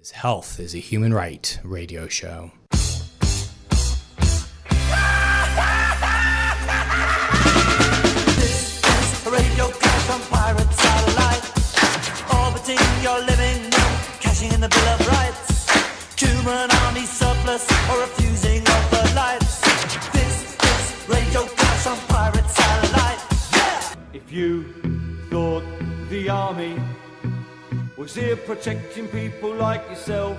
Health is a Human Right radio show. This is a radio clash on pirate satellite, orbiting your living room, cashing in the Bill of Rights, human army surplus or refusing of the lights. This is radio clash on pirate satellite. Yeah! If you thought the army was here protecting people like yourself,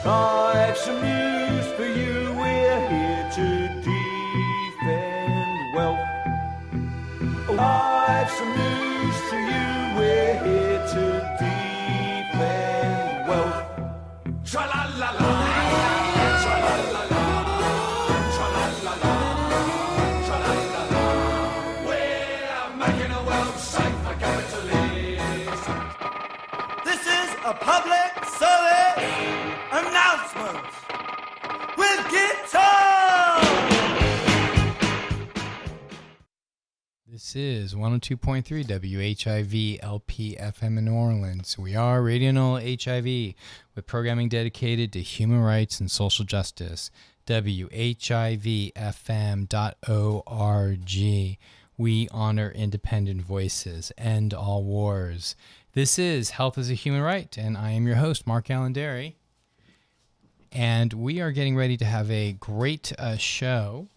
I have some news for you. We're here to defend wealth. I have some news to you. We're here to defend wealth. Tra-la-la-la, tra-la-la-la, tra-la-la-la, tra-la-la-la. We're making a world safe for capitalists. This is a public service announcement with guitar. This is 102.3 WHIV LP FM in New Orleans. We are Radio NOLA HIV with programming dedicated to human rights and social justice. WHIVFM.org. We honor independent voices, end all wars. This is Health is a Human Right, and I am your host, MarkAlain Dery. And we are getting ready to have a great show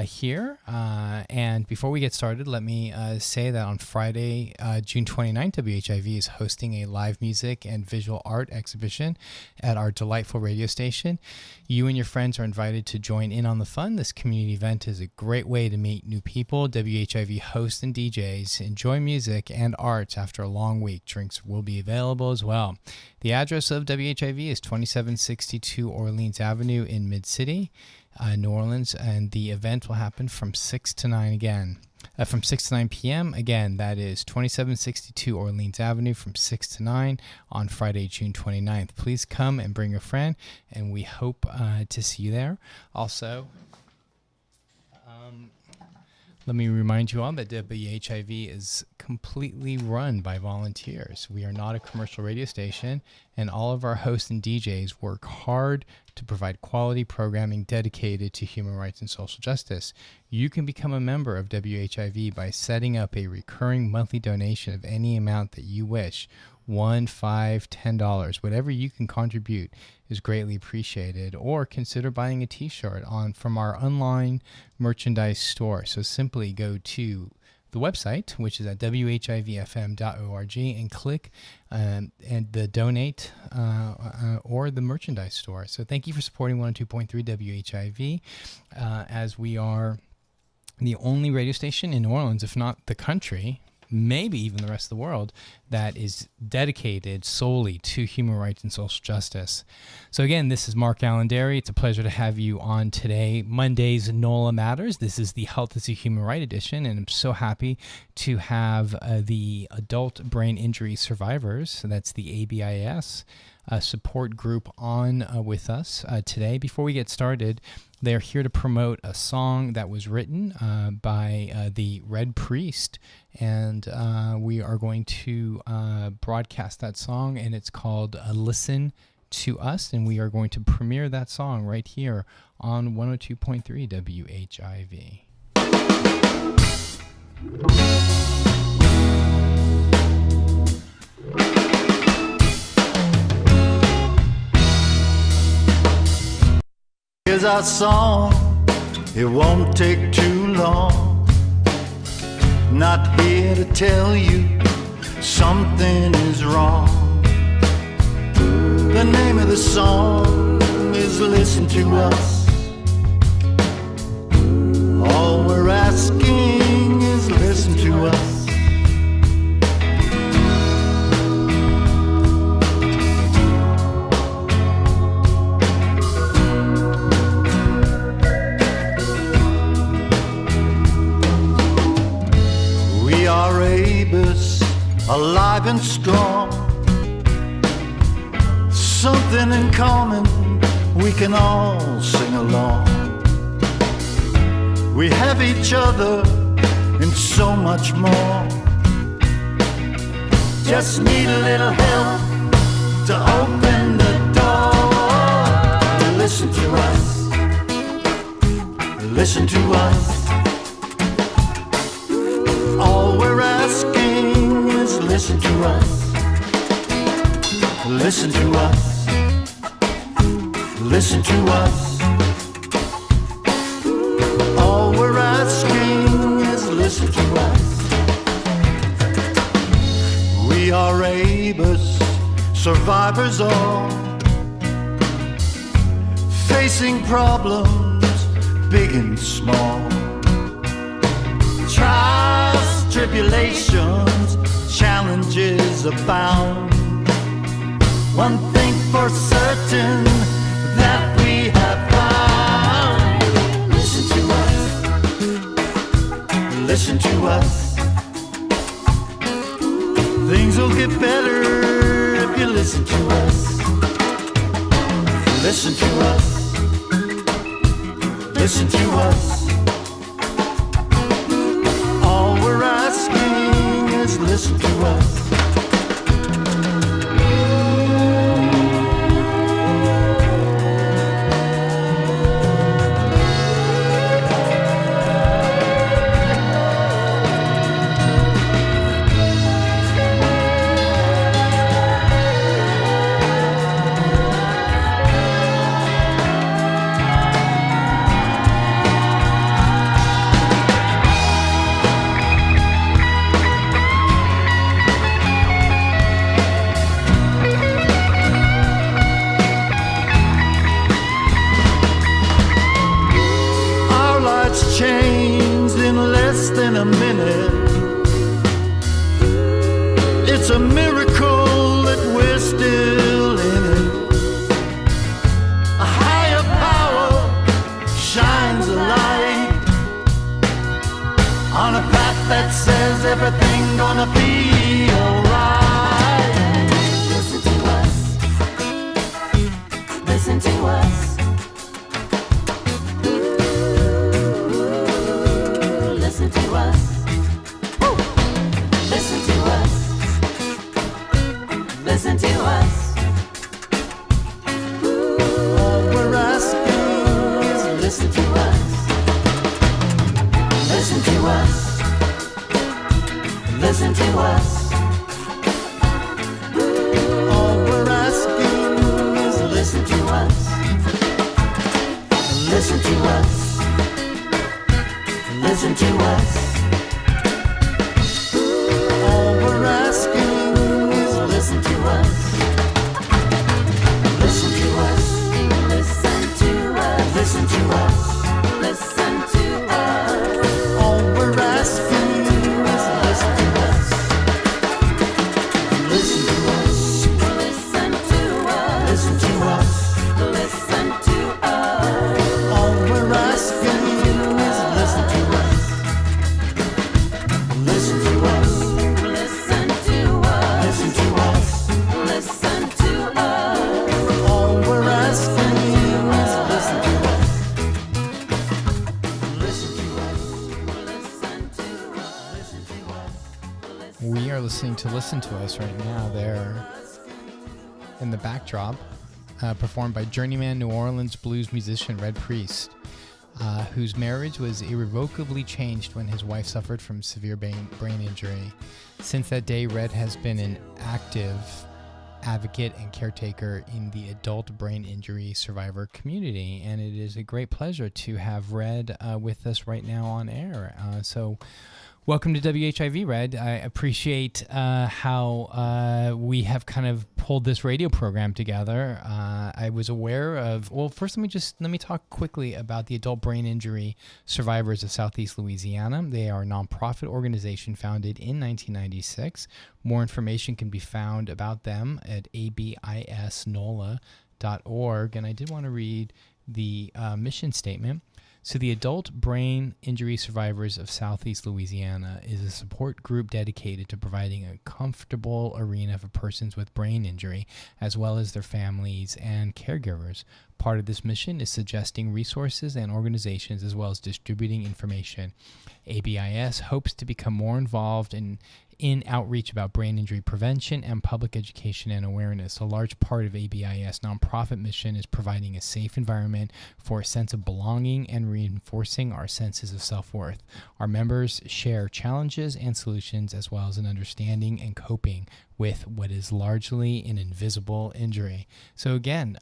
here. And before we get started, let me say that on Friday, June 29th, WHIV is hosting a live music and visual art exhibition at our delightful radio station. You and your friends are invited to join in on the fun. This community event is a great way to meet new people. WHIV hosts and DJs enjoy music and arts after a long week. Drinks will be available as well. The address of WHIV is 2762 Orleans Avenue in Mid-City, New Orleans, and the event will happen from 6 to 9 again. From 6 to 9 p.m. Again, that is 2762 Orleans Avenue from 6 to 9 on Friday, June 29th. Please come and bring a friend, and we hope to see you there. Also, let me remind you all that WHIV is completely run by volunteers. We are not a commercial radio station, and all of our hosts and DJs work hard to provide quality programming dedicated to human rights and social justice. You can become a member of WHIV by setting up a recurring monthly donation of any amount that you wish. $1, $5, $10, whatever you can contribute is greatly appreciated. Or consider buying a t-shirt from our online merchandise store. So simply go to the website, which is at WHIVFM.org, and click and the donate or the merchandise store. So thank you for supporting 102.3 WHIV as we are the only radio station in New Orleans, if not the country, maybe even the rest of the world, that is dedicated solely to human rights and social justice. So again, this is MarkAlain Dery. It's a pleasure to have you on today, Monday's NOLA Matters. This is the Health is a Human Right edition, and I'm so happy to have the Adult Brain Injury Survivors, so that's the ABIS, support group on with us today. Before we get started, they're here to promote a song that was written by the Red Priest, and we are going to broadcast that song, and it's called Listen to Us, and we are going to premiere that song right here on 102.3 WHIV. Here's our song, it won't take too long. Not here to tell you something is wrong. The name of the song is Listen to Us. All we're asking is listen to us. We are ABIS, alive and strong. Something in common, we can all sing along. We have each other and so much more. Just need a little help to open the door. Listen to us. Listen to us. All we're asking is listen to us. Listen to us. Listen to us. All we're asking is listen to us. We are ABIS survivors all, facing problems big and small. Trials, tribulations, challenges abound. One thing for certain that we have found. Listen to us. Listen to us. Things will get better if you listen to us. Listen to us. Listen to us. All we're asking is listen to us. Changed in less than a minute. It's a miracle that we're still in it. A higher power shines a light on a path that says everything gonna be alright. Listen to us. Listen to us. Listen to us. Listen to us. Listen to us. All we're asking is Listen to us. Listen to us. Listen to us. all we're asking is Listen to us. Listen to us. Listen to us. all we're asking is Listen to us. Listen to us. Listen to us. Listen to us. Listen to us. all we're asking is Listen to us. listen to us. Listen to us. Listen to us. Listen to us. All we're asking is listen to us. Listen to us. Listen to us. Listen to us. Listen to us. All we're asking is listen to us. Listen to us. Listen to us. Listen to us. We are listening to Listen to Us right now. There in the backdrop, performed by journeyman New Orleans blues musician Red Priest, whose marriage was irrevocably changed when his wife suffered from severe brain injury. Since that day, Red has been an active advocate and caretaker in the adult brain injury survivor community, and it is a great pleasure to have Red with us right now on air. So welcome to WHIV, Red. I appreciate how we have kind of pulled this radio program together. I was aware of, well, first let me talk quickly about the Adult Brain Injury Survivors of Southeast Louisiana. They are a nonprofit organization founded in 1996. More information can be found about them at ABIS.NOLA.org. And I did want to read the mission statement. So the Adult Brain Injury Survivors of Southeast Louisiana is a support group dedicated to providing a comfortable arena for persons with brain injury, as well as their families and caregivers. Part of this mission is suggesting resources and organizations, as well as distributing information. ABIS hopes to become more involved in in outreach about brain injury prevention and public education and awareness. A large part of ABIS nonprofit mission is providing a safe environment for a sense of belonging and reinforcing our senses of self-worth. Our members share challenges and solutions, as well as an understanding and coping with what is largely an invisible injury. So again,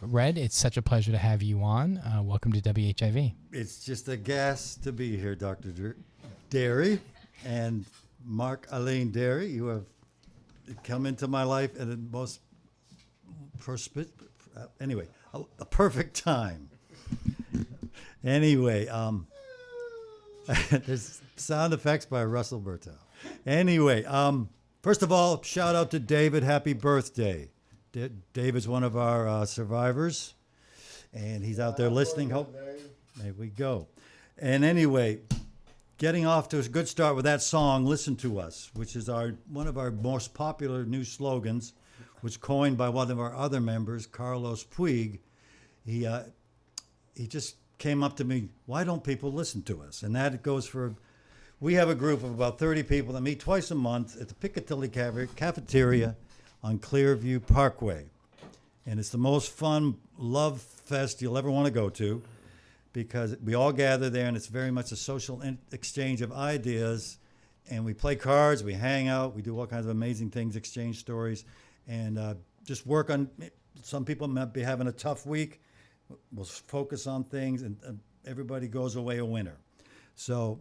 Red, it's such a pleasure to have you on. Welcome to WHIV. It's just a gas to be here, Dr. Dery and MarkAlain Dery. You have come into my life at the most a perfect time. Anyway, there's sound effects by Russell Bertow. Anyway, first of all, shout out to David. Happy birthday. David's one of our survivors, and he's out there listening. There we go. And anyway, getting off to a good start with that song, Listen to Us, which is one of our most popular new slogans, was coined by one of our other members, Carlos Puig. He just came up to me, why don't people listen to us? And that goes for, we have a group of about 30 people that meet twice a month at the Piccadilly Cafeteria on Clearview Parkway. And it's the most fun love fest you'll ever want to go to, because we all gather there, and it's very much a social exchange of ideas. And we play cards, we hang out, we do all kinds of amazing things, exchange stories, and just work on, some people might be having a tough week. We'll focus on things, and everybody goes away a winner. So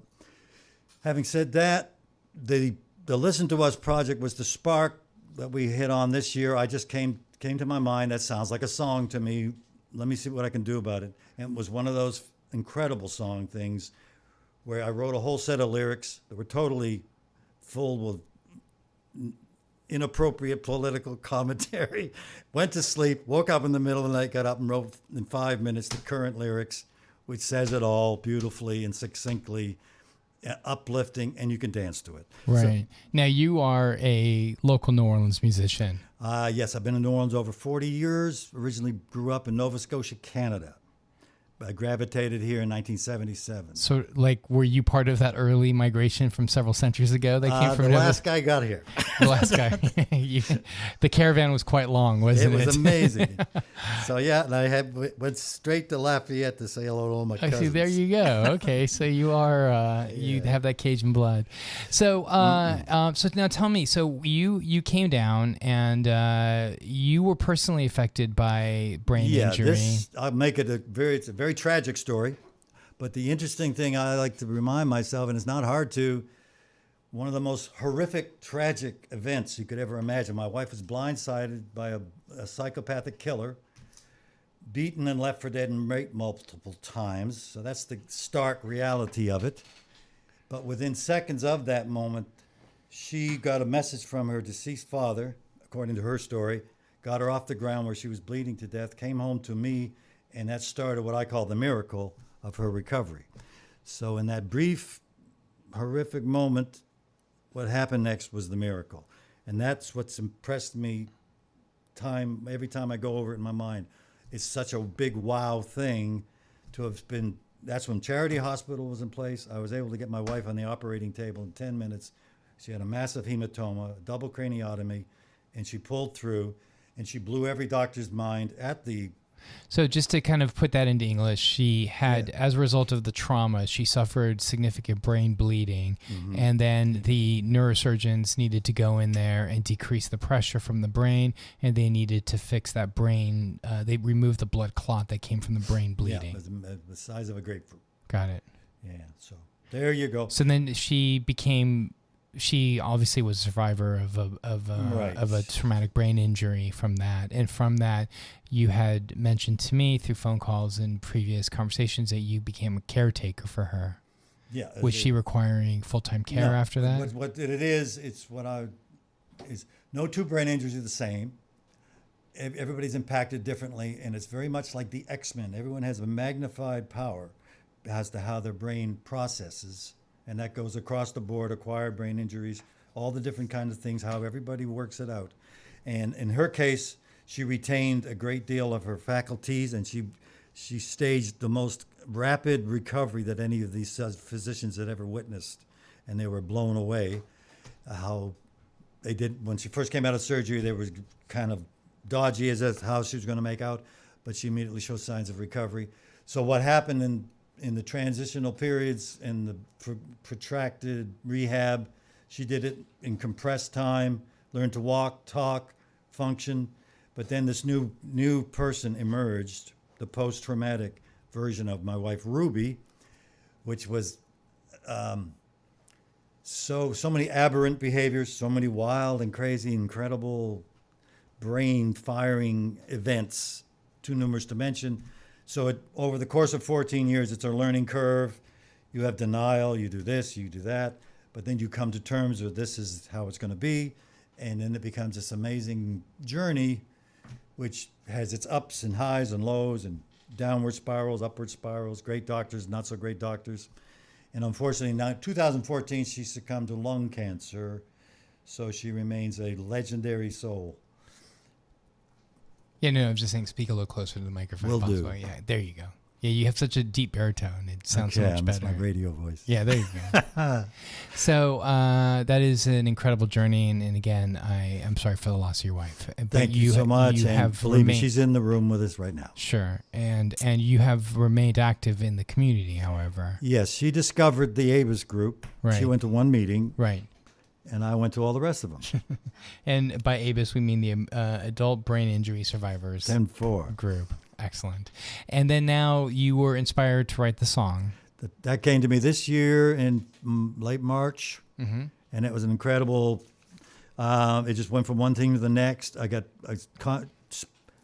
having said that, the Listen to Us project was the spark that we hit on this year. I just came to my mind, that sounds like a song to me. Let me see what I can do about it. And it was one of those incredible song things where I wrote a whole set of lyrics that were totally full with inappropriate political commentary. Went to sleep, woke up in the middle of the night, got up and wrote in 5 minutes the current lyrics, which says it all beautifully and succinctly, uplifting, and you can dance to it. Right. So, now, you are a local New Orleans musician. Yes, I've been in New Orleans over 40 years. Originally grew up in Nova Scotia, Canada. I gravitated here in 1977. So, were you part of that early migration from several centuries ago that came from the last guy got here. The last guy. The caravan was quite long, wasn't it? It was amazing. So, yeah, and I went straight to Lafayette to say hello to all my cousins. See, there you go. Okay, so you are, you have that Cajun blood. So, so now tell me, so you came down and you were personally affected by brain injury. I'll make it it's a very tragic story, but the interesting thing I like to remind myself, and it's not hard to, one of the most horrific, tragic events you could ever imagine. My wife was blindsided by a psychopathic killer, beaten and left for dead and raped multiple times. So that's the stark reality of it. But within seconds of that moment, she got a message from her deceased father, according to her story, got her off the ground where she was bleeding to death, came home to me, and that started what I call the miracle of her recovery. So in that brief, horrific moment, what happened next was the miracle. And that's what's impressed me every time I go over it in my mind. It's such a big wow thing to have been. That's when Charity Hospital was in place. I was able to get my wife on the operating table in 10 minutes. She had a massive hematoma, a double craniotomy, and she pulled through, and she blew every doctor's mind at the. So just to kind of put that into English, she had, as a result of the trauma, she suffered significant brain bleeding, and then the neurosurgeons needed to go in there and decrease the pressure from the brain, and they needed to fix that brain. They removed the blood clot that came from the brain bleeding. Yeah, it was the size of a grapefruit. Got it. Yeah, so there you go. So then she obviously was a survivor of a traumatic brain injury from that. And from that, you had mentioned to me through phone calls and previous conversations that you became a caretaker for her. Yeah. Was she requiring full-time care after that? What it is, no two brain injuries are the same. Everybody's impacted differently, and it's very much like the X-Men. Everyone has a magnified power as to how their brain processes. And that goes across the board, acquired brain injuries, all the different kinds of things, how everybody works it out. And in her case, she retained a great deal of her faculties, and she staged the most rapid recovery that any of these physicians had ever witnessed, and they were blown away. how they did when she first came out of surgery. They were kind of dodgy as to how she was going to make out, but she immediately showed signs of recovery. So what happened in the transitional periods and the protracted rehab, she did it in compressed time, learned to walk, talk, function. But then this new person emerged, the post-traumatic version of my wife Ruby, which was so many aberrant behaviors, so many wild and crazy, incredible brain-firing events, too numerous to mention. So over the course of 14 years, it's a learning curve. You have denial, you do this, you do that, but then you come to terms with this is how it's going to be, and then it becomes this amazing journey, which has its ups and highs and lows and downward spirals, upward spirals, great doctors, not so great doctors. And unfortunately, now 2014, she succumbed to lung cancer, so she remains a legendary soul. Yeah, no, I'm just saying speak a little closer to the microphone. Will if do. possible. Yeah, there you go. Yeah, you have such a deep baritone. It sounds so much That's better. my radio voice. Yeah, there you go. So that is an incredible journey, and again, I'm sorry for the loss of your wife. But Thank you so much. You And have believe me, remained- she's in the room with us right now. Sure, and you have remained active in the community, however. Yes, she discovered the ABIS group. Right. She went to one meeting, Right. and I went to all the rest of them. And by ABIS, we mean the Adult Brain Injury Survivors 10-4. group. Excellent. And then now you were inspired to write the song. That came to me this year in late March, Mm-hmm. and it was an incredible. It just went from one thing to the next. I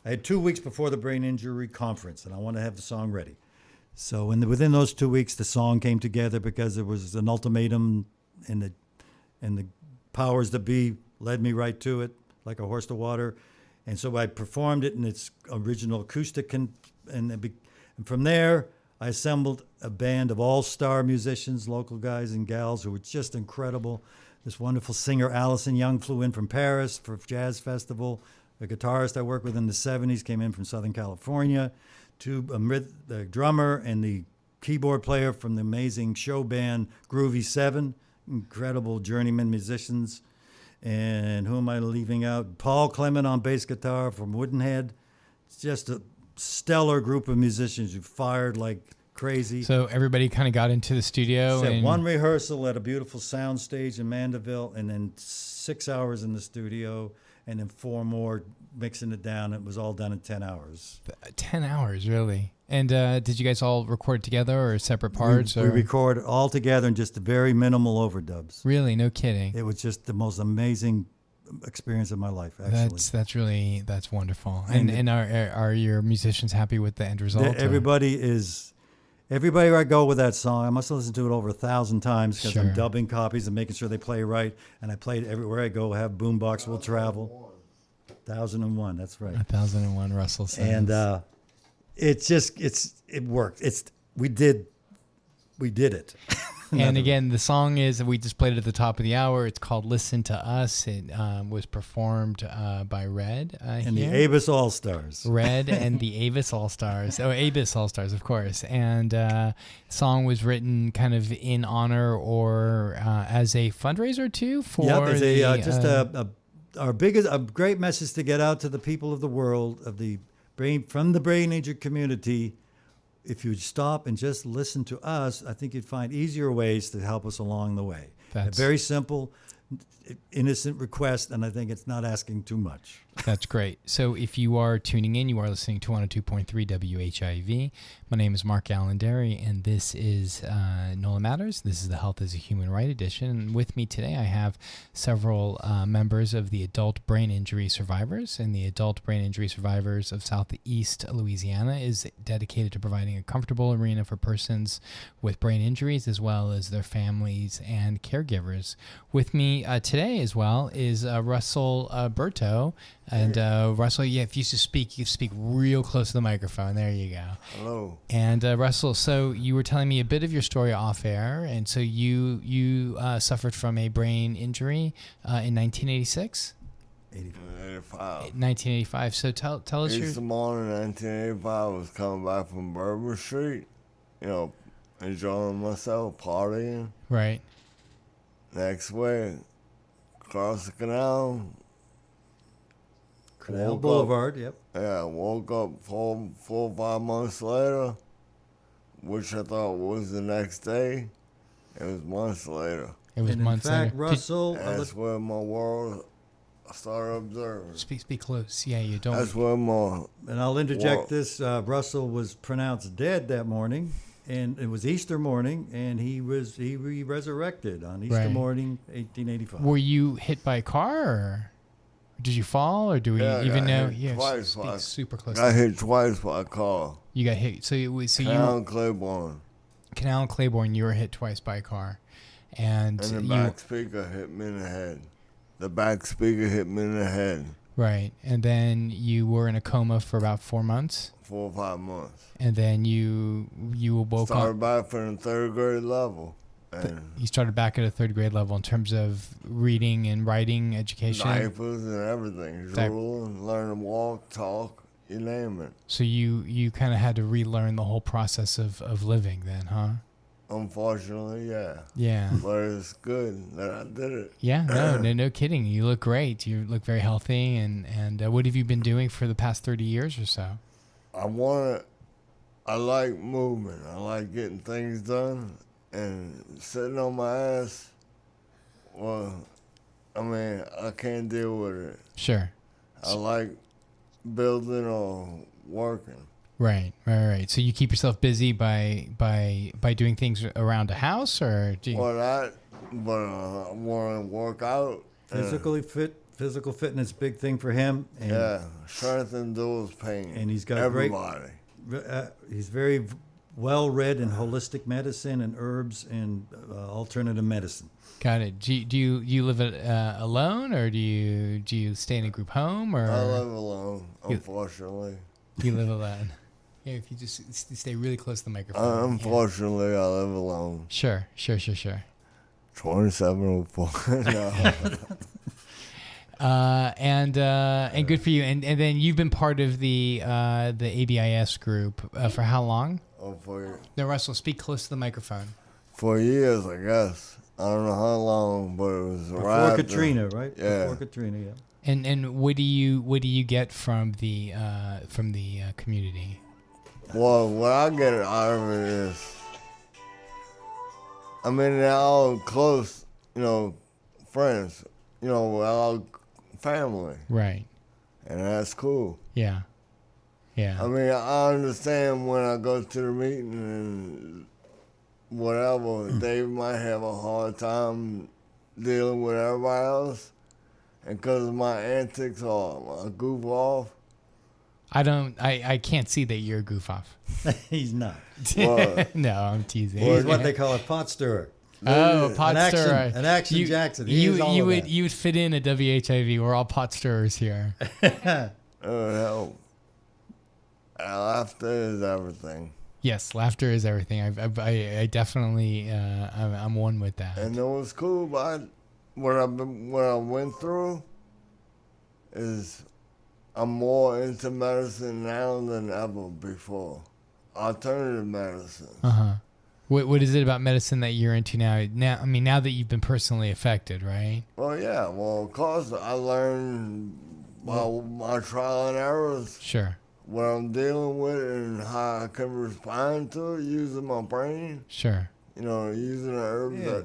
had 2 weeks before the brain injury conference, and I wanted to have the song ready. So within those 2 weeks, the song came together because there was an ultimatum, and the powers that be led me right to it, like a horse to water. And so I performed it in its original acoustic, and from there, I assembled a band of all-star musicians, local guys and gals who were just incredible. This wonderful singer, Allison Young, flew in from Paris for Jazz Festival. A guitarist I worked with in the 70s came in from Southern California. The drummer and the keyboard player from the amazing show band Groovy 7, incredible journeyman musicians. And who am I leaving out? Paul Clement on bass guitar from Woodenhead. It's just a stellar group of musicians who fired like crazy. So everybody kind of got into the studio. Set And one rehearsal at a beautiful sound stage in Mandeville, and then 6 hours in the studio, and then 4 more mixing it down. It was all done in 10 hours. 10 hours, really. And did you guys all record together or separate parts? We recorded all together in just very minimal overdubs. Really? No kidding. It was just the most amazing experience of my life, actually. That's wonderful. And And are your musicians happy with the end result? Everybody where I go with that song, I must have listened to it over 1,000 times because Sure. I'm dubbing copies and making sure they play right. And I play it everywhere I go. Have Boombox Will Travel. 1001, that's right. 1001, Russell says. And it worked. We did it. And again, the song is, we just played it at the top of the hour. It's called Listen to Us. It was performed by Red. And the here. ABIS All Stars. Red and the ABIS All Stars. Oh, ABIS All Stars, of course. And the song was written kind of in honor or as a fundraiser too for a great message to get out to the people of the world from the brain injured community. If you stop and just listen to us, I think you'd find easier ways to help us along the way. A very simple, innocent request, and I think it's not asking too much. That's great. So if you are tuning in, you are listening to 102.3 WHIV. My name is MarkAlain Dery, and this is NOLA Matters. This is the Health as a Human Right edition. And with me today, I have several members of the Adult Brain Injury Survivors. And the Adult Brain Injury Survivors of Southeast Louisiana is dedicated to providing a comfortable arena for persons with brain injuries, as well as their families and caregivers. With me today as well is Russell Berto. And Russell, if you speak real close to the microphone. There you go. Hello. And Russell, so you were telling me a bit of your story off air, and so you suffered from a brain injury in 1986? 85. 1985. So tell us your... Easter morning, 1985, I was coming back from Bourbon Street, enjoying myself, partying. Right. Next week, across the canal. Canal Woke up. Boulevard, yep. Yeah, woke up 4 or 5 months later, which I thought was the next day. It was months later. It was And in months fact, later. Russell, That's where my world started observing. Speak close. Yeah, you don't. That's where my and I'll interject Whoa. this, Russell was pronounced dead that morning, and it was Easter morning, and he resurrected on Easter Right. morning, 1885. Were you hit by a car, or did you fall, or do we Yeah, I even got know? hit Yeah, twice. speak I super close. got hit twice by a car. You got hit. So it was Canal Claiborne. Canal and Claiborne. You were hit twice by a car, and And the you back speaker hit me in the head. The back speaker hit me in the head. right, and then you were in a coma for about 4 months, 4 or 5 months. and then you woke Started up. back from the 3rd grade level. And You started back at a 3rd grade level in terms of reading and writing education. diapers and everything. Di- Drool and learn to walk, talk, you name it. So you kind of had to relearn the whole process of living then, huh? Unfortunately, yeah. Yeah. But it's good that I did it. Yeah, no kidding. You look great. You look very healthy. And what have you been doing for the past 30 years or so? I like movement. I like getting things done. And sitting on my ass, well, I mean, I can't deal with it. Sure. I like building or working. Right. So you keep yourself busy by doing things around the house, or do you? But I want to work out. and, Physical fitness, big thing for him. And Yeah, strength endures pain. And he's got everybody. he's very well read in holistic medicine and herbs and alternative medicine. Got it. Do you live alone, or do you stay in a group home, or I live alone, unfortunately. you live alone? Yeah, if you just stay really close to the microphone. Unfortunately, I live alone. Sure. 2704. No. And good for you. And then you've been part of the ABIS group for how long? Oh, No, Russell, speak close to the microphone. for years, I guess. I don't know how long, but it was Before right after- Katrina, right? Yeah. Before Katrina, yeah. And what do you get from the community? Well, what I get out of it is, I mean, they're all close, friends, we're all family, Right. and that's cool. Yeah. I mean, I understand when I go to the meeting and whatever, they might have a hard time dealing with everybody else, and because of my antics or my goof off. I can't see that you're a goof off. He's not. Well, No, I'm teasing. He's what they call a pot stirrer. Oh, pot An action- stirrer. an action Jackson. He You is all you of would that. you would fit in at WHIV. We're all pot stirrers here. hell, laughter is everything. Yes, laughter is everything. I definitely I'm one with that. And it was cool, but what I went through is I'm more into medicine now than ever before. Alternative medicine. Uh-huh. What is it about medicine that you're into now? Now that you've been personally affected, right? Well, yeah. Well, of course, I learned by my trial and errors Sure. what I'm dealing with and how I can respond to it using my brain. Sure. Using the herbs Yeah. that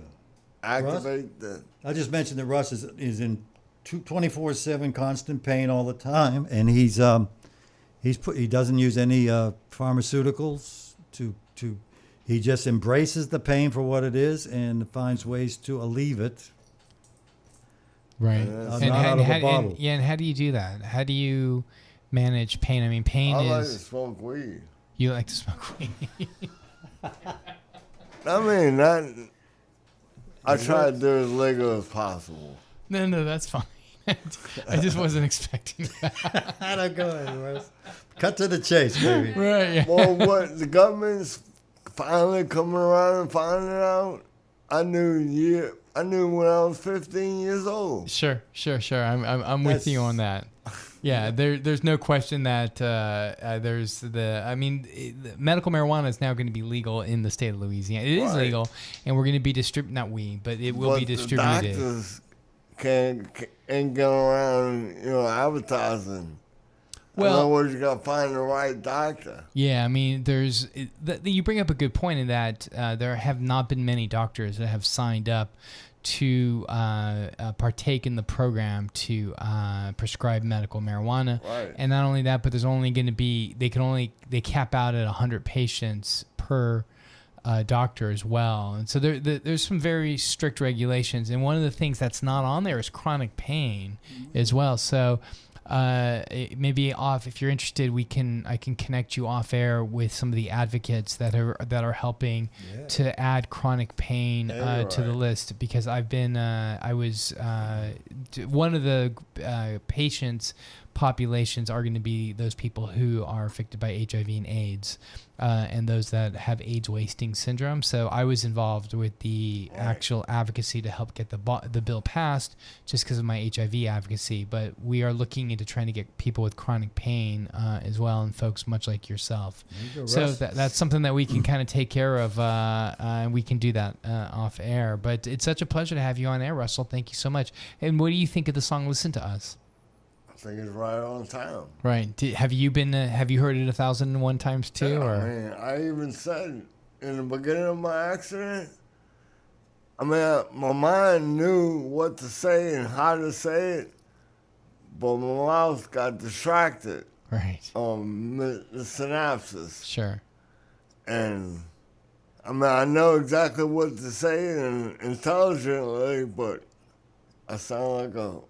activate the. I just mentioned that Russ is in 24/7 constant pain all the time, and he doesn't use any pharmaceuticals he just embraces the pain for what it is and finds ways to alleviate it. Right. Not out of a bottle. And how do you do that? How do you manage pain? I mean, pain I like to is smoke weed. you like to smoke weed. I mean, I try to do as legal as possible. No, that's fine. I just wasn't expecting that. I don't go ahead, Russ. Cut to the chase, baby. Right. Yeah. Well, what the government's finally coming around and finding out, I knew when I was 15 years old. Sure. I'm with you on that. Yeah, there's no question that medical marijuana is now going to be legal in the state of Louisiana. It is Right. legal, and we're going to be but it will be distributed. The doctors ain't get around, advertising. Well, in other words, you got to find the right doctor. Yeah, I mean, you bring up a good point in that there have not been many doctors that have signed up to partake in the program to prescribe medical marijuana. Right. And not only that, but there's only going to be, they cap out at 100 patients per doctor as well. And so there's some very strict regulations. And one of the things that's not on there is chronic pain as well. So maybe if you're interested, I can connect you off air with some of the advocates that are helping to add chronic pain to the list, because I was one of the patients populations are going to be those people who are affected by HIV and AIDS, and those that have AIDS wasting syndrome. So I was involved with the actual advocacy to help get the bill passed, just because of my HIV advocacy. But we are looking into trying to get people with chronic pain as well, and folks much like yourself. So that's something that we can kind of take care of, and we can do that off air. But it's such a pleasure to have you on air, Russell. Thank you so much. And what do you think of the song "Listen to Us"? I think it's right on time. Right. Have you heard it 1,001 times too? Yeah, or I even said in the beginning of my accident, my mind knew what to say and how to say it, but my mouth got distracted. Right. The synapses. Sure. And I know exactly what to say and intelligently, but I sound like a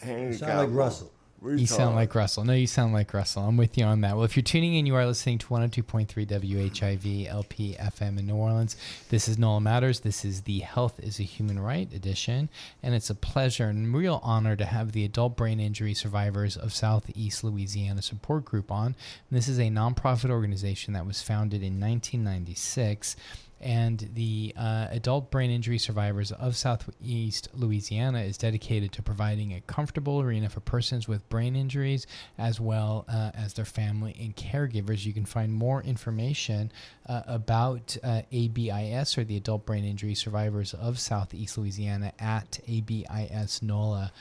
You sound like Russell. You sound like Russell. No, you sound like Russell. I'm with you on that. Well, if you're tuning in, you are listening to 102.3 WHIV LP FM in New Orleans. This is NOLA Matters. This is the Health is a Human Right edition. And it's a pleasure and real honor to have the Adult Brain Injury Survivors of Southeast Louisiana Support Group on. And this is a nonprofit organization that was founded in 1996. And the Adult Brain Injury Survivors of Southeast Louisiana is dedicated to providing a comfortable arena for persons with brain injuries, as well as their family and caregivers. You can find more information about ABIS, or the Adult Brain Injury Survivors of Southeast Louisiana, at abisnola.org.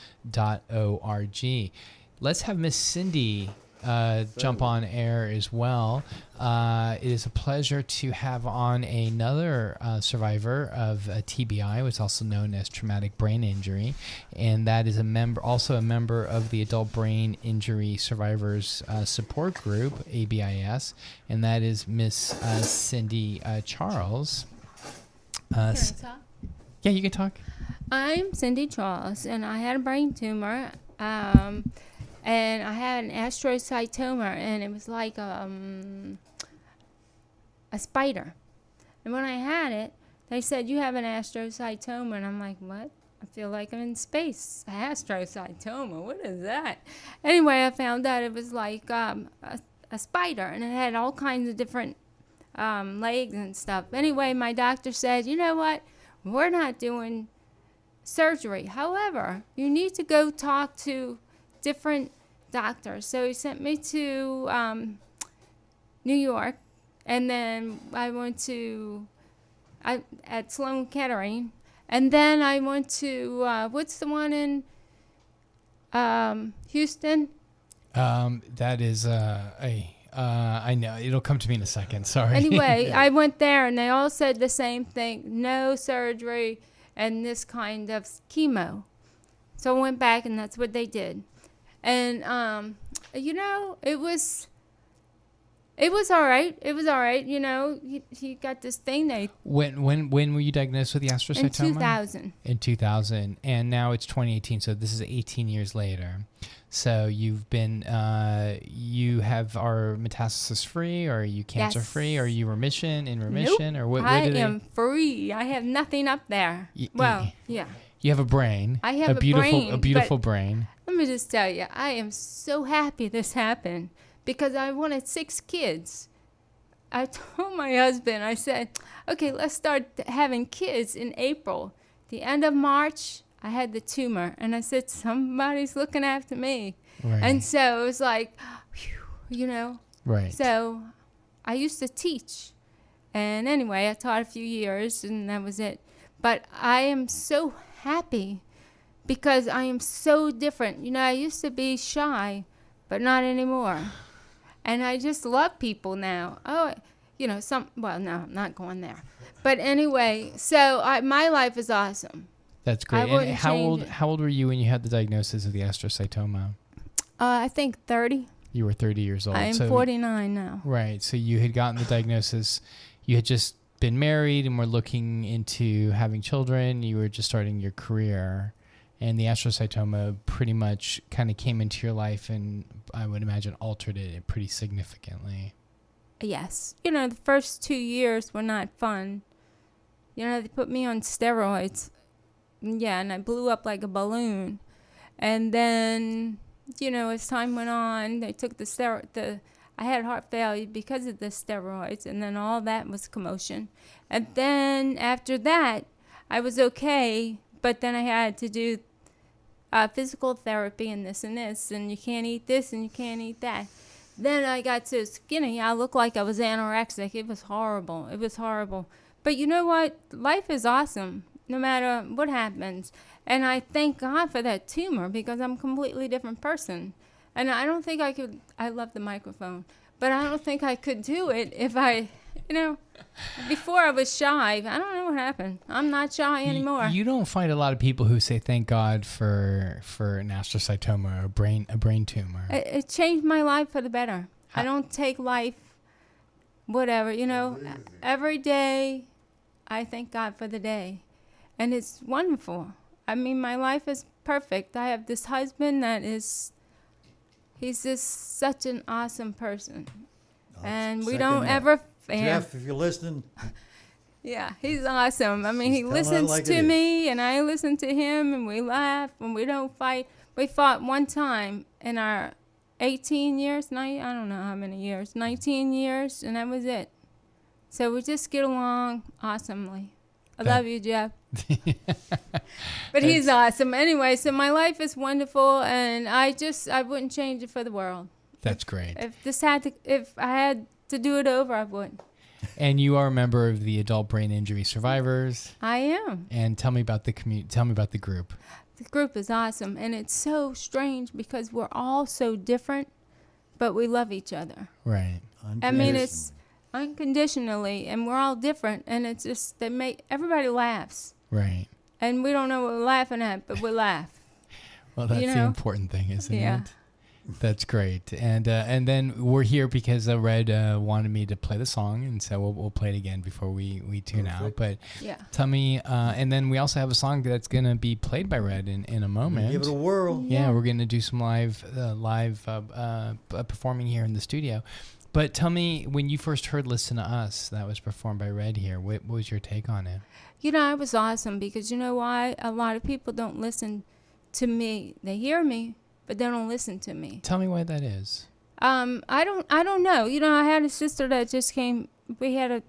Let's have Miss Cindy jump on air as well. It is a pleasure to have on another survivor of TBI, which is also known as traumatic brain injury, and that is also a member of the Adult Brain Injury Survivors Support Group, ABIS, and that is Miss Cindy Charles. Can I talk? Yeah, you can talk. I'm Cindy Charles, and I had a brain tumor. And I had an astrocytoma, and it was like a spider. And when I had it, they said, "You have an astrocytoma." And I'm like, "What? I feel like I'm in space. Astrocytoma, what is that?" Anyway, I found out it was like a spider, and it had all kinds of different legs and stuff. Anyway, my doctor said, "You know what? We're not doing surgery. However, you need to go talk to different doctors." So he sent me to New York, and then I went at Sloan Kettering, and then I went to what's the one in Houston? That is I know, it'll come to me in a second. Sorry. Anyway, I went there, and they all said the same thing: no surgery and this kind of chemo. So I went back, and that's what they did. And it was all right. It was all right. He got this thing. When were you diagnosed with the astrocytoma? In 2000. In 2000, and now it's 2018. So this is 18 years later. So you've been, you are metastasis free, or are you cancer free? Or are you in remission, Nope. or what? I am free. I have nothing up there. Yeah. You have a brain. I have a beautiful but brain. Let me just tell you, I am so happy this happened, because I wanted 6 kids. I told my husband, I said, "Okay, let's start having kids in April." The end of March, I had the tumor, and I said, somebody's looking after me. Right. And so it was like, Right. So I used to teach. And anyway, I taught a few years, and that was it. But I am so happy because I am so different. You know, I used to be shy, but not anymore. And I just love people now. Oh, you know, no, I'm not going there. But anyway, so my life is awesome. That's great. I And wouldn't change it. how old were you when you had the diagnosis of the astrocytoma? I think 30. You were 30 years old. I'm so 49 now. Right. So you had gotten the diagnosis. You had just been married and were looking into having children. You were just starting your career. And the astrocytoma pretty much kind of came into your life and I would imagine altered it pretty significantly. Yes. You know, the first 2 years were not fun. You know, they put me on steroids. Yeah, and I blew up like a balloon. And then, you know, as time went on, they took I had heart failure because of the steroids, and then all that was commotion. And then after that, I was okay, but then I had to do physical therapy and this, and you can't eat this and you can't eat that. Then I got so skinny, I looked like I was anorexic. It was horrible. It was horrible. But you know what? Life is awesome, no matter what happens. And I thank God for that tumor because I'm a completely different person. And I don't think I could, I love the microphone, but I don't think I could do it if I, you know, before I was shy. I don't know what happened. I'm not shy anymore. You don't find a lot of people who say thank God for an astrocytoma or a brain tumor. It changed my life for the better. I don't take life, whatever, you know, every day I thank God for the day. And it's wonderful. I mean, my life is perfect. I have this husband he's just such an awesome person. And we don't ever... Jeff, if you're listening... Yeah, he's awesome. I mean, he Just tell him listens like to it me, and I listen to him, and we laugh, and we don't fight. We fought one time in our 18 years, I don't know how many years, 19 years, and that was it. So we just get along awesomely. I love you, Jeff. But he's awesome. Anyway, so my life is wonderful, and I wouldn't change it for the world. That's great. If I had to do it over, I would. And you are a member of the Adult Brain Injury Survivors. I am. And tell me about the Tell me about the group. The group is awesome, and it's so strange because we're all so different, but we love each other. Right. I mean, it's unconditionally, and we're all different, and it's just everybody laughs. Right. And we don't know what we're laughing at, but we laugh. Well, that's the important thing, isn't Yeah. it? That's great. And then we're here because Red wanted me to play the song, and so we'll play it again before we tune out. But tell me, and then we also have a song that's going to be played by Red in a moment. Give it a whirl. Yeah, we're going to do some live performing here in the studio. But tell me, when you first heard Listen to Us, that was performed by Red here, what was your take on it? You know, it was awesome because you know why? A lot of people don't listen to me. They hear me, but they don't listen to me. Tell me why that is. I don't know. You know, I had a sister that just came. We had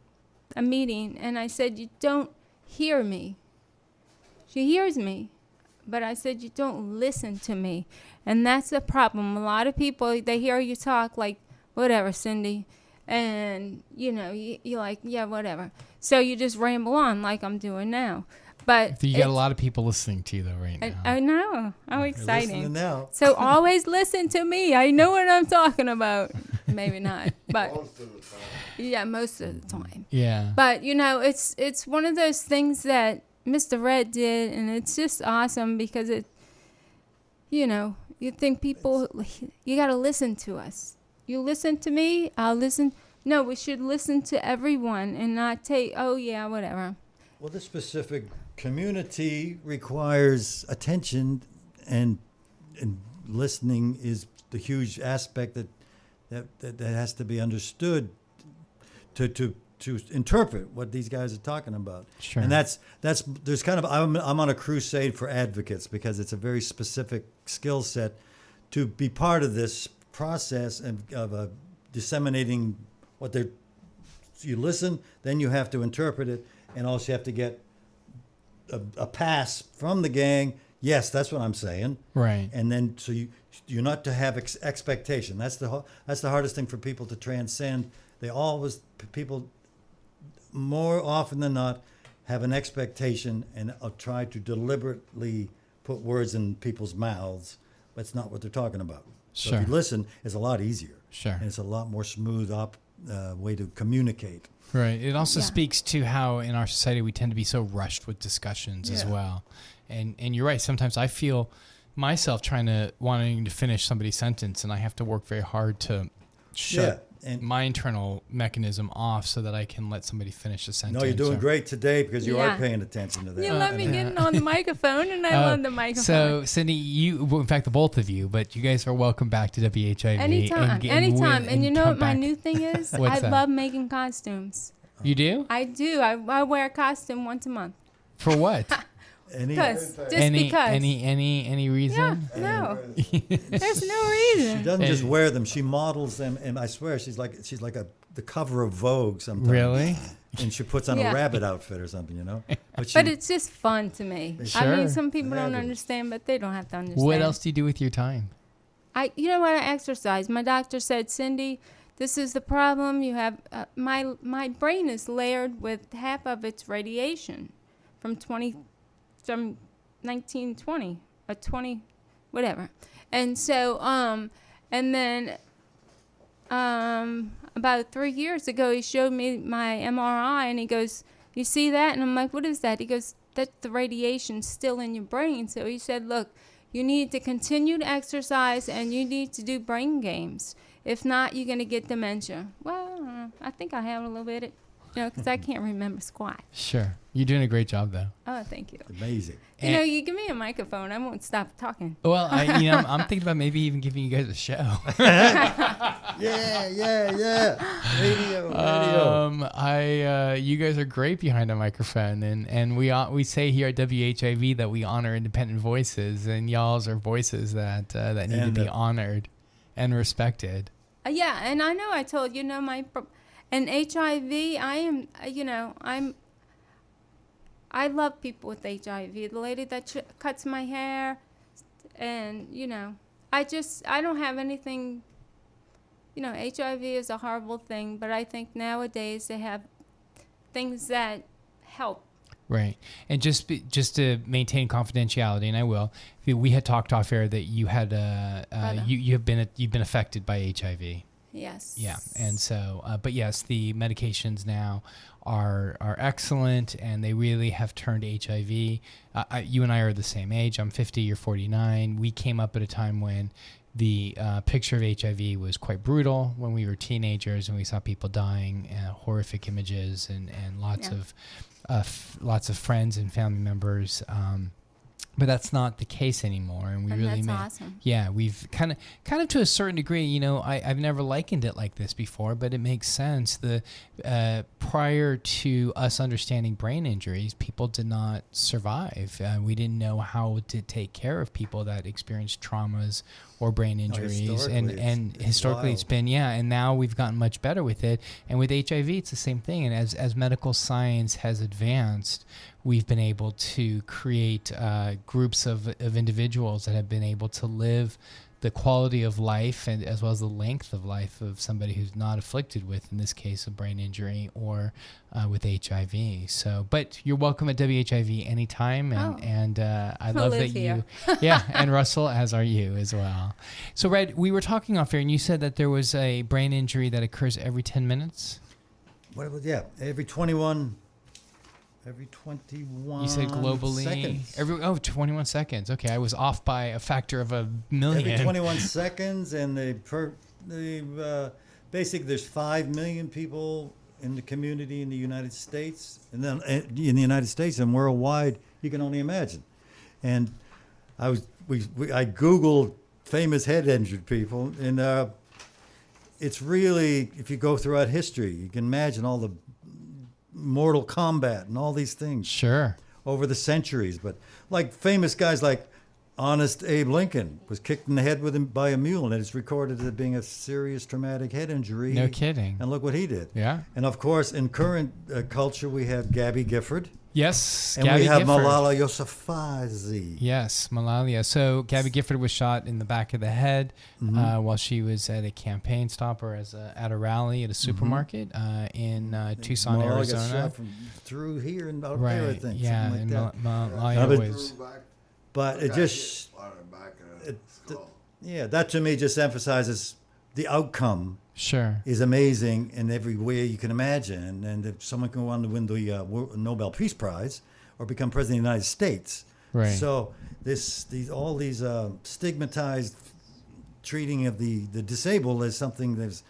a meeting, and I said, you don't hear me. She hears me, but I said, you don't listen to me. And that's the problem. A lot of people, they hear you talk like, whatever, Cindy. And, you know, you're like, yeah, whatever. So you just ramble on like I'm doing now. But you got a lot of people listening to you, though, right now. I know. How exciting. Now. So always listen to me. I know what I'm talking about. Maybe not. But Most of the time. yeah, most of the time. Yeah. But, you know, it's one of those things that Mr. Red did, and it's just awesome because it, you know, you think people, you got to listen to us. You listen to me, I'll listen. No, we should listen to everyone and not take, oh, yeah, whatever. Well, this specific community requires attention, and listening is the huge aspect that has to be understood to interpret what these guys are talking about. Sure. And there's kind of I'm on a crusade for advocates because it's a very specific skill set to be part of this process and of disseminating what you listen, then you have to interpret it, and also you have to get a pass from the gang. Yes, that's what I'm saying. Right. And then so you're not to have expectation. That's the hardest thing for people to transcend. People more often than not have an expectation and try to deliberately put words in people's mouths. That's not what they're talking about. So Sure. if you listen, it's a lot easier. Sure. And it's a lot more smooth way to communicate. Right. It also Yeah. speaks to how in our society we tend to be so rushed with discussions as Yeah. well. And you're right. Sometimes I feel myself wanting to finish somebody's sentence, and I have to work very hard to shut and my internal mechanism off so that I can let somebody finish the sentence. no, you're doing So- great today because you Yeah. are paying attention to that. You let me And- get on the microphone, and I love the microphone. So, Cindy, well, in fact, the both of you, but you guys are welcome back to WHIV. Anytime. And you know what my come back. new thing is? What's I that? love making costumes. You do? I do. I wear a costume once a month. For what? Any, Because. Just any because. any reason? Yeah, no. There's no she reason. doesn't just And- wear them; she models them, and I swear she's like the cover of Vogue sometimes. Really? And she puts on Yeah. a rabbit outfit or something, you know. But But it's just fun to me. I Sure. mean, some people don't Fabulous. understand, but they don't have to understand. What else do you do with your time? You know what? I exercise. My doctor said, Cindy, this is the problem. You have my brain is layered with half of its radiation from 1920 or 20, whatever. And so and then about 3 years ago, he showed me my MRI, and he goes, "You see that?" And I'm like, "What is that?" He goes, "That's the radiation still in your brain." So he said, "Look, you need to continue to exercise, and you need to do brain games. If not, you're going to get dementia." Well, I think I have a little bit, because I can't remember squat. Sure. You're doing a great job, though. Oh, thank you. amazing. You give me a microphone, I won't stop talking. Well, I'm thinking about maybe even giving you guys a show. Yeah. Radio. You guys are great behind a microphone, and we say here at WHIV that we honor independent voices, and y'all's are voices that need And to be honored and respected. Yeah, and I know I told you, and HIV, I love people with HIV. The lady that cuts my hair, and, I don't have anything, HIV is a horrible thing, but I think nowadays they have things that help. Right, and just to maintain confidentiality, and I will. We had talked off air that you had you've been affected by HIV. Yes. Yeah, and so, but yes, the medications now are excellent, and they really have turned HIV. You and I are the same age. I'm 50. You're 49. We came up at a time when the picture of HIV was quite brutal when we were teenagers, and we saw people dying, horrific images, and lots of friends and family members. But that's not the case anymore, and we And really that's awesome. Yeah, we've kind of to a certain degree. I've never likened it like this before, but it makes sense. Prior to us understanding brain injuries, people did not survive. We didn't know how to take care of people that experienced traumas or brain injuries, and historically it's been and now we've gotten much better with it. And with HIV, it's the same thing. And as medical science has advanced, we've been able to create groups of individuals that have been able to live the quality of life and as well as the length of life of somebody who's not afflicted with, in this case, a brain injury or with HIV. So, but you're welcome at WHIV anytime, and I love that here. and Russell, as are you as well. So, Red, we were talking off air, and you said that there was a brain injury that occurs every 10 minutes. Every 21. You said globally. Seconds. 21 seconds. Okay, I was off by a factor of a million. Every 21 seconds, and basically there's 5 million people in the community in the United States, and then in the United States and worldwide, you can only imagine. And I Googled famous head injured people, and it's really, if you go throughout history, you can imagine all the Mortal Kombat and all these things. Sure. Over the centuries, but like famous guys like Honest Abe Lincoln was kicked in the head by a mule, and it's recorded as being a serious traumatic head injury. No kidding. And look what he did. Yeah. And of course, in current culture, we have Gabby Gifford. Yes. And Gabby we have Gifford. Malala Yousafzai. Yes, Malala. So Gabby Gifford was shot in the back of the head while she was at a campaign stopper at a rally at a supermarket in Tucson, Malala Arizona. got shot through here and out Right. there, I think. Yeah. Something And like that. Malala was. But it just, yeah, that to me just emphasizes the outcome Sure. is amazing in every way you can imagine. And if someone can want to win the Nobel Peace Prize or become president of the United States. Right. So all these stigmatized treating of the disabled as something that's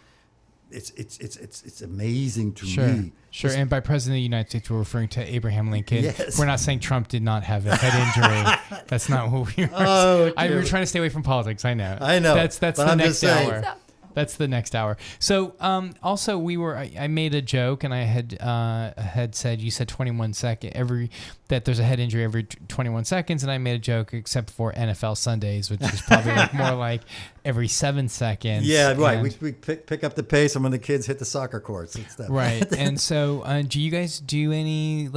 it's amazing to me. Sure. And by President of the United States, we're referring to Abraham Lincoln. Yes. We're not saying Trump did not have a head injury. That's not what we were. Oh, we were trying to stay away from politics. I know. That's but the I'm next just saying. hour. That's the next hour. So also I made a joke and I had said, you said 21 seconds that there's a head injury every 21 seconds, and I made a joke except for NFL Sundays, which is probably more like every 7 seconds. Yeah, right. We pick up the pace, and when the kids hit the soccer courts, it's that. Right. And so, do you guys do any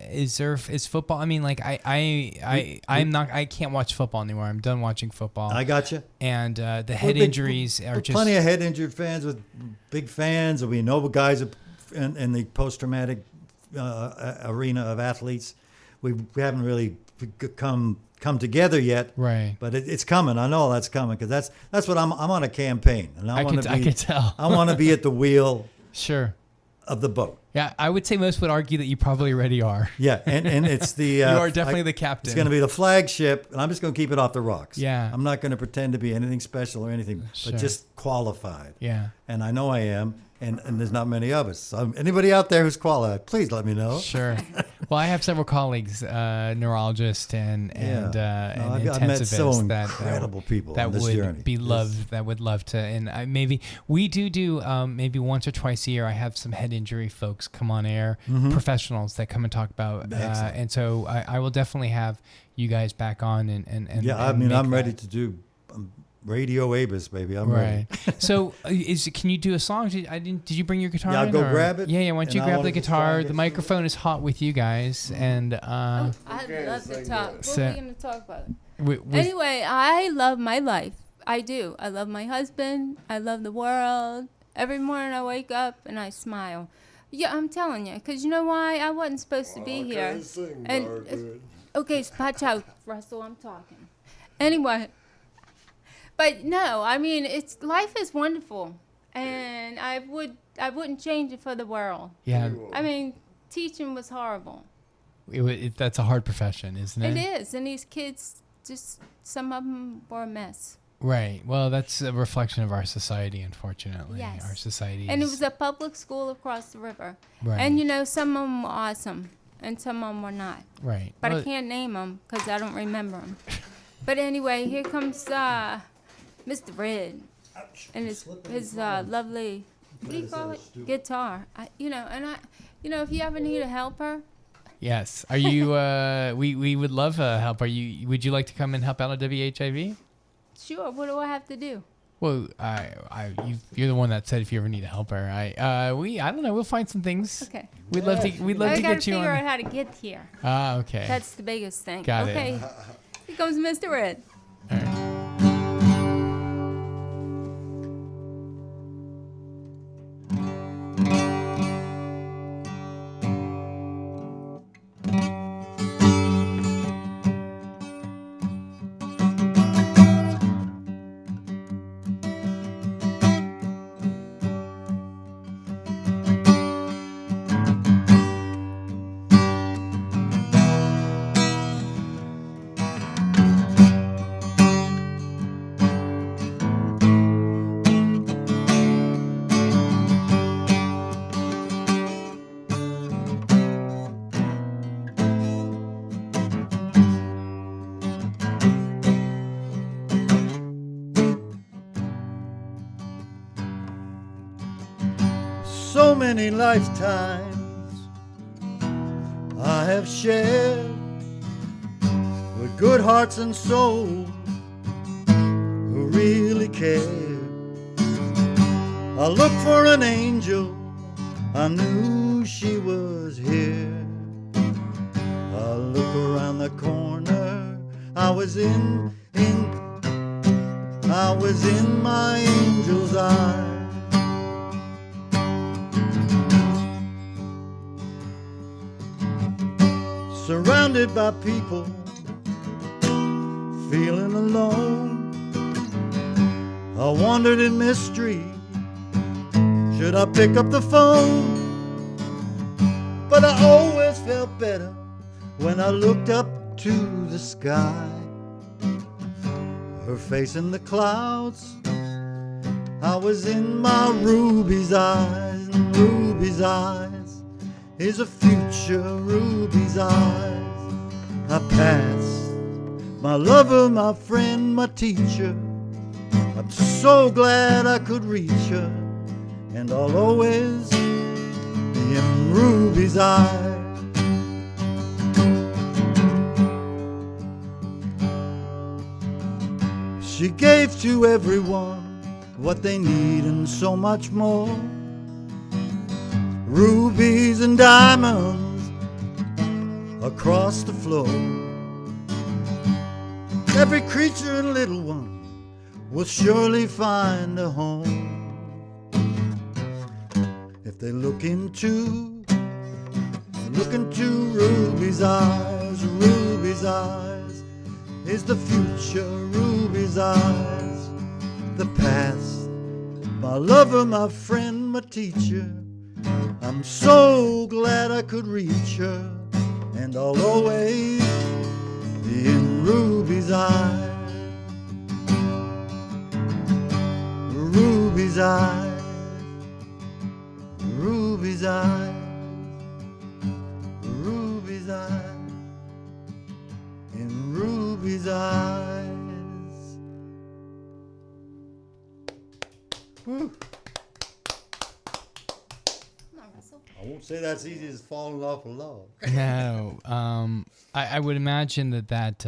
is football? I mean, like I can't watch football anymore. I'm done watching football. I got you. And the head injuries are just plenty of head injured fans with big fans, and we know guys in the post traumatic arena of athletes. We haven't really come together yet, right? But it's coming. I know that's coming because that's what I'm on a campaign, and I can tell. I want to be at the wheel, sure, of the boat. Yeah, I would say most would argue that you probably already are. Yeah, and it's the you are definitely the captain. It's going to be the flagship, and I'm just going to keep it off the rocks. Yeah, I'm not going to pretend to be anything special or anything, sure. but just qualified. Yeah, and I know I am. And there's not many of us. So anybody out there who's qualified, please let me know. Sure. Well, I have several colleagues, neurologists and intensivists. I've met so incredible people on this journey. That would love to. And maybe we do maybe once or twice a year. I have some head injury folks come on air, professionals that come and talk about. And so I will definitely have you guys back on and yeah. I mean, I'm ready to do. Radio ABIS, baby. I'm ready. So, can you do a song? Did you bring your guitar? Yeah, I'll go grab it. Yeah. Why don't you grab the guitar? The microphone is hot with you guys, and I'd love to talk. What are we going to talk about? Anyway, I love my life. I do. I love my husband. I love the world. Every morning I wake up and I smile. Yeah, I'm telling you, because you know why? I wasn't supposed to be here. Okay, watch out, Russell. I'm talking. Anyway. But no, I mean, life is wonderful, and I wouldn't change it for the world. Yeah. I mean, teaching was horrible. That's a hard profession, isn't it? It is, and these kids, just some of them were a mess. Right. Well, that's a reflection of our society, unfortunately. Yes. Our society. And it was a public school across the river. Right. And some of them were awesome, and some of them were not. Right. But I can't name them because I don't remember them. But anyway, here comes Mr. Red and his lovely, what do you call it? Guitar. If you ever need a helper. Yes. Are you? We would love help. Would you like to come and help out at WHIV? Sure. What do I have to do? Well, you're the one that said if you ever need a helper. I don't know. We'll find some things. Okay. We'd love to get you on. I gotta figure out how to get here. Ah, okay. That's the biggest thing. Got it. Okay. Here comes Mr. Red. All right. So many lifetimes I have shared with good hearts and souls who really care. I looked for an angel, I knew she was here. I look around the corner, I was in my angel's eye. Surrounded by people feeling alone. I wondered in mystery, should I pick up the phone? But I always felt better when I looked up to the sky. Her face in the clouds, I was in my Ruby's eyes, and Ruby's eyes is a future Ruby's eyes. I passed my lover, my friend, my teacher. I'm so glad I could reach her, and I'll always be in Ruby's eyes. She gave to everyone what they need and so much more. Rubies and diamonds across the floor. Every creature and little one will surely find a home if they look into Ruby's eyes. Ruby's eyes is the future. Ruby's eyes, the past, my lover, my friend, my teacher. I'm so glad I could reach her, and I'll always be in Ruby's eyes. Ruby's eyes, Ruby's eyes, Ruby's eyes, in Ruby's eyes. Whew. I won't say that's easy as falling off a log. No. I would imagine that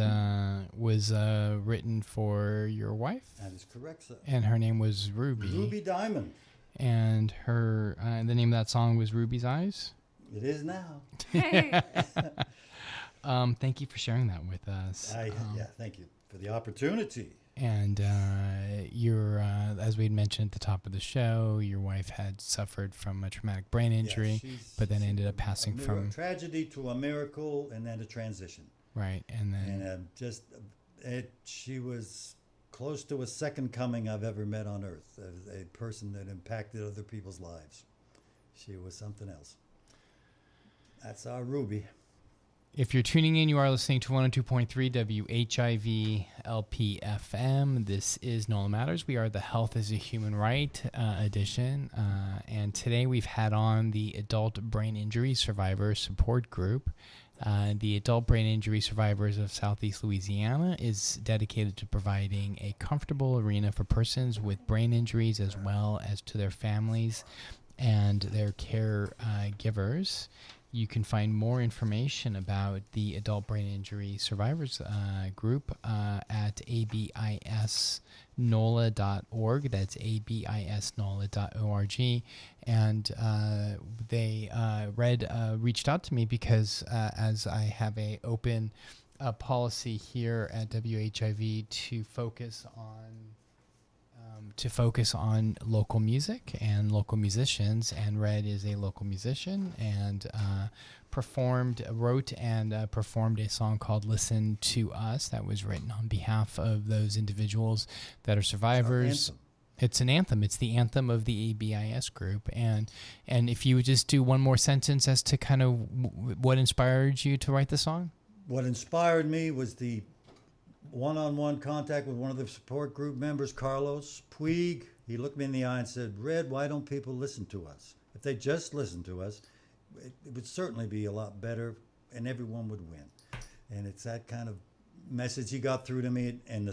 was written for your wife. That is correct, sir. And her name was Ruby. Ruby Diamond. And her the name of that song was Ruby's Eyes. It is now. Thank you for sharing that with us. Yeah, thank you for the opportunity. And you're, as we had mentioned at the top of the show, your wife had suffered from a traumatic brain injury, but then ended up passing from tragedy to a miracle, and then a transition. Right, and then she was close to a second coming I've ever met on earth. A person that impacted other people's lives. She was something else. That's our Ruby. If you're tuning in, you are listening to 102.3 WHIV LP-FM. This is NOLA Matters. We are the Health is a Human Right edition. And today we've had on the Adult Brain Injury Survivor Support Group. The Adult Brain Injury Survivors of Southeast Louisiana is dedicated to providing a comfortable arena for persons with brain injuries as well as to their families and their caregivers. You can find more information about the Adult Brain Injury Survivors group at ABISNOLA.org. That's ABISNOLA.org. And Red reached out to me because as I have a open policy here at WHIV to focus on local music and local musicians, and Red is a local musician and wrote and performed a song called Listen to Us that was written on behalf of those individuals that are survivors. It's an anthem. It's the anthem of the ABIS group. And if you would just do one more sentence as to kind of what inspired you to write the song? What inspired me was the one-on-one contact with one of the support group members, Carlos Puig. He looked me in the eye and said, "Red, why don't people listen to us? If they just listen to us, it would certainly be a lot better and everyone would win." And it's that kind of message he got through to me. And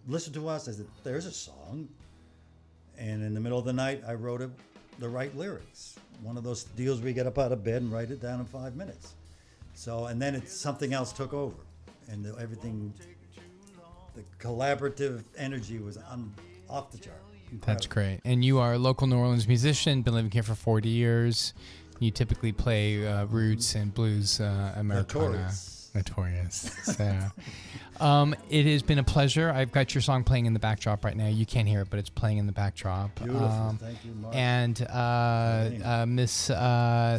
listen to us. I said, there's a song. And in the middle of the night, I wrote the right lyrics. One of those deals where you get up out of bed and write it down in 5 minutes. So, and then something else took over. And everything... The collaborative energy was off the chart. Incredible. That's great. And you are a local New Orleans musician, been living here for 40 years. You typically play roots and blues Americana. Notorious. So, it has been a pleasure. I've got your song playing in the backdrop right now. You can't hear it, but it's playing in the backdrop. Beautiful. Thank you, Mark. And Miss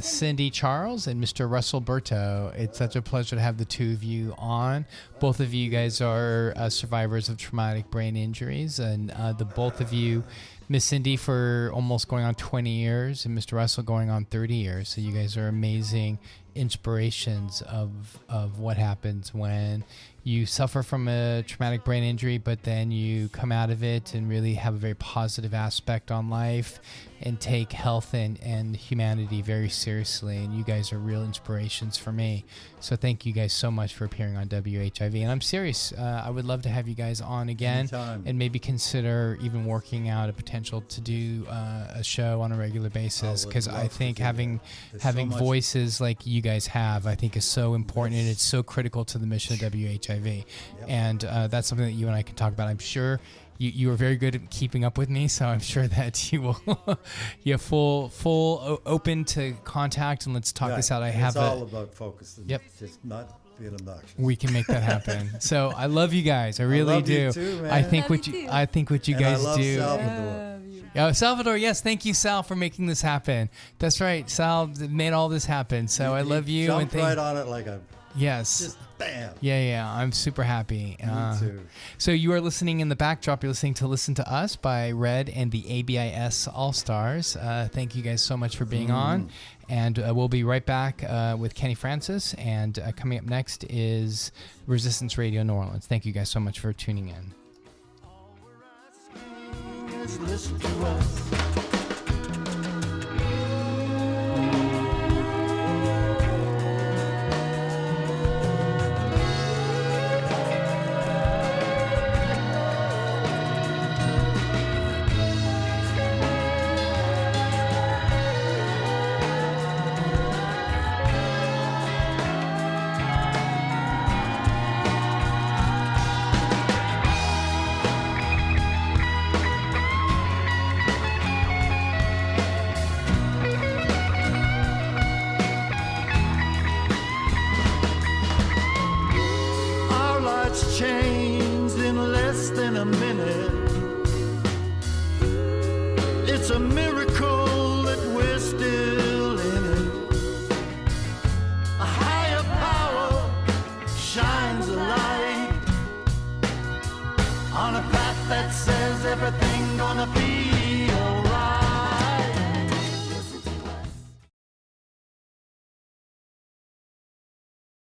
Cindy Charles and Mr. Russell Berto. It's such a pleasure to have the two of you on. Both of you guys are survivors of traumatic brain injuries, and the both of you, Miss Cindy for almost going on 20 years, and Mr. Russell going on 30 years. So you guys are amazing inspirations of what happens when you suffer from a traumatic brain injury, but then you come out of it and really have a very positive aspect on life and take health and humanity very seriously. And you guys are real inspirations for me. So thank you guys so much for appearing on WHIV. And I'm serious. I would love to have you guys on again. Anytime. And maybe consider even working out a potential to do a show on a regular basis, because I think having so much- voices like you guys have, I think is so important, and it's so critical to the mission of WHIV. And that's something that you and I can talk about. I'm sure you are very good at keeping up with me, so I'm sure that you will you're full open to contact, and let's talk this out. It's all about focus. And Yep. Just not being obnoxious. We can make that happen. So I love you guys. I really love do. you too, man. I think Love you too. I think what you And guys I love do. Salvador. Salvador, yes, thank you, Sal, for making this happen. That's right, Sal made all this happen. So I love you. Jumped And thank, right on it like a yes. just bam. Yeah, I'm super happy. Me too. So you are listening in the backdrop. You're listening to Listen to Us by Red and the ABIS All-Stars. Thank you guys so much for being on. And we'll be right back with Kenny Francis. And coming up next is Resistance Radio New Orleans. Thank you guys so much for tuning in. Listen to us. Our lights changed in less than a minute. It's a miracle that we're still in it. A higher power shines a light on a path that says everything gonna be